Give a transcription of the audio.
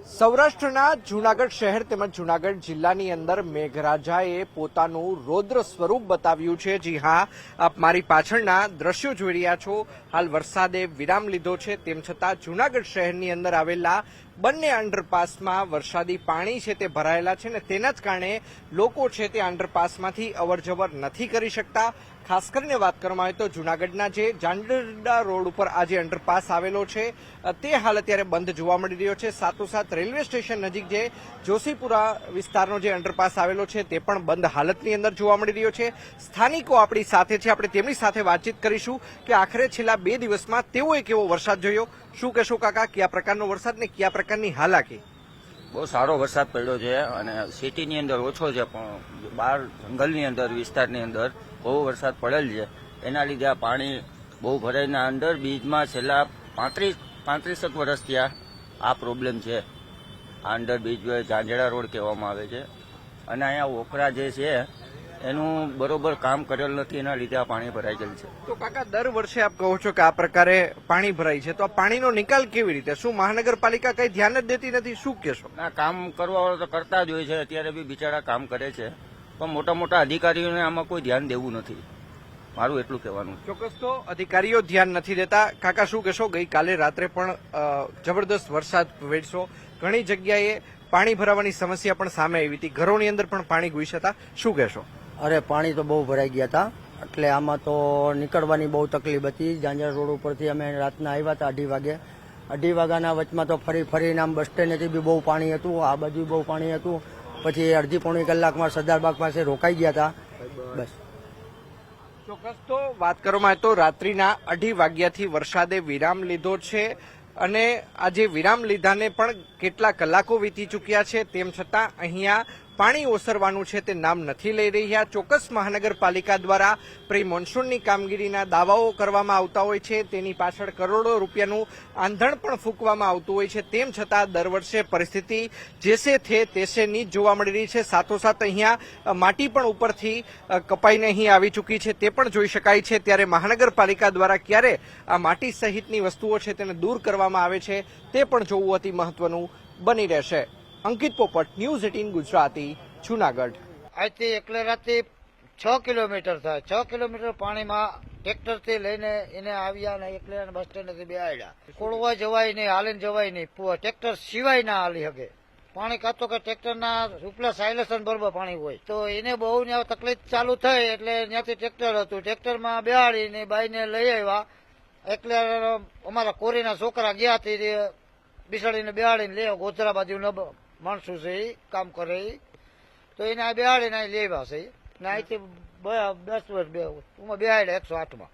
સૌરાષ્ટ્રના જૂનાગઢ શહેર તેમજ જૂનાગઢ જિલ્લાની અંદર મેઘરાજાએ પોતાનું રૌદ્ર સ્વરૂપ બતાવ્યું છે। જી હા, આપ મારી પાછળના દ્રશ્યો જોઈ રહ્યા છો। હાલ વરસાદે વિરામ લીધો છે, તેમ છતાં જૂનાગઢ શહેરની અંદર આવેલા બંને અંડરપાસમાં વરસાદી પાણી છે તે ભરાયેલા છે ને તેના જ કારણે લોકો છે તે અંડરપાસમાંથી અવરજવર નથી કરી શકતા। ખાસ કરીને વાત કરવામાં આવે તો જૂનાગઢના જે જાંડરડા રોડ ઉપર આ જે અંડરપાસ આવેલો છે તે હાલ અત્યારે બંધ જોવા મળી રહ્યો છે। સાથોસાથ રેલવે સ્ટેશન નજીક જે જોશીપુરા વિસ્તારનો જે અંડરપાસ આવેલો છે તે પણ બંધ હાલતની અંદર જોવા મળી રહ્યો છે। સ્થાનિકો આપણી સાથે છે, આપણે તેમની સાથે વાતચીત કરીશું કે આખરે છેલ્લા 2 દિવસમાં તેઓએ કેવો વરસાદ જોયો। શું કહેશો કાકા, કયા પ્રકારનો વરસાદ ને કયા પ્રકારની હાલાકી? બહુ સારો વરસાદ પડ્યો છે અને સિટીની અંદર ઓછો છે, પણ બહાર જંગલની અંદર વિસ્તારની અંદર બહુ વરસાદ પડેલ છે। એના લીધે આ પાણી બહુ ભરાઈને અંડર બ્રિજમાં છેલ્લા 35 વર્ષથી આ પ્રોબ્લેમ છે। આ અંડર બ્રિજ ઝાંઝડા રોડ કહેવામાં આવે છે અને અહીંયા ઓખરા જે છે એનું બરોબર કામ કરેલ નથી, એના લીધે આ પાણી ભરાઈ ગયેલ છે। તો કાકા, દર વર્ષે આપ કહો છો કે આ પ્રકારે પાણી ભરાય છે, તો આ પાણીનો નિકાલ કેવી રીતે? શું મહાનગરપાલિકા કઈ ધ્યાન જ દેતી નથી? શું કહેશો? આ કામ કરવા વાળા તો કરતા જ હોય છે, અત્યારે બી બિચારા કામ કરે છે, પણ મોટા મોટા અધિકારીઓને આમાં કોઈ ધ્યાન દેવું નથી, મારું એટલું કહેવાનું। ચોક્કસ તો અધિકારીઓ ધ્યાન નથી દેતા। કાકા, શું કહેશો? ગઈકાલે રાત્રે પણ જબરદસ્ત વરસાદ વેઠશો, ઘણી જગ્યાએ પાણી ભરાવાની સમસ્યા પણ સામે આવી હતી, ઘરોની અંદર પણ પાણી ઘૂસ્યા હતા, શું કહેશો? અરે પાણી તો બહુ ભરાઈ ગયા હતા, એટલે આમાં તો નીકળવાની બહુ તકલીફ હતી। ઝાંઝર રોડ ઉપરથી અમે રાતના આવ્યા હતા 2:30 વાગે, 2:30 વાગ્યાના વચમાં તો ફરીને આમ બસ સ્ટેન્ડથી બી બહુ પાણી હતું, આ બાજુ બહુ પાણી હતું, પછી અડધી પોણી કલાકમાં સરદારબાગ પાસે રોકાઈ ગયા હતા। બસ ચોક્કસ તો વાત કરવામાં આવે તો રાત્રિના 2:30 વાગ્યાથી વરસાદે વિરામ લીધો છે અને આજે વિરામ લીધાને પણ કેટલા કલાકો વીતી ચૂક્યા છે, તેમ છતાં અહીંયા પાણી ઓસરવાનું છે તે નામ નથી લઈ રહ્યા। ચોક્કસ મહાનગરપાલિકા દ્વારા પ્રી મોન્સૂનની કામગીરીના દાવાઓ કરવામાં આવતા હોય છે, તેની પાછળ કરોડો રૂપિયાનું આંધણ પણ ફૂંકવામાં આવતું હોય છે, તેમ છતાં દર વર્ષે પરિસ્થિતિ જેસે થે તેસેની જ જોવા મળી રહી છે। સાથોસાથ અહીંયા માટી પણ ઉપરથી કપાઈને અહીં આવી ચૂકી છે તે પણ જોઈ શકાય છે। ત્યારે મહાનગરપાલિકા દ્વારા ક્યારે આ માટી સહિતની વસ્તુઓ છે તેને દૂર કરવામાં આવે છે તે પણ જોવું અતિ મહત્વનું બની રહેશે। અંકિત પોપટ, ન્યૂઝ 18 ગુજરાતી, જૂનાગઢ। આજથી એકલેરાથી 6 કિલોમીટર થાય, 6 કિલોમીટર પાણીમાં ટ્રેક્ટરથી લઈને એને આવ્યા અને એકલેરા બસ સ્ટેન્ડથી બેહાડ્યા। કોળવા જવાય નહીં, હાલીને જવાય નહીં, ટ્રેક્ટર સિવાય ના હાલી શકે। પાણી કાતો કે ટ્રેક્ટરના રૂપલા સાયલેશન બરોબર પાણી હોય, તો એને બહુ તકલીફ ચાલુ થઈ એટલે ત્યાંથી ટ્રેક્ટર હતું, ટ્રેક્ટરમાં બેહાડીને બાઈને લઈ આવ્યા। એકલેરા અમારા કોરીના છોકરા ગયા હતી, બિસાડીને બેહાડીને લઈ ગોધરા બાજુ માણસો છે એ કામ કરે, તો એને આ બેહાડીને લેવા છે ને અહીંથી 10 વર્ષ બેહાડ્યા 108માં।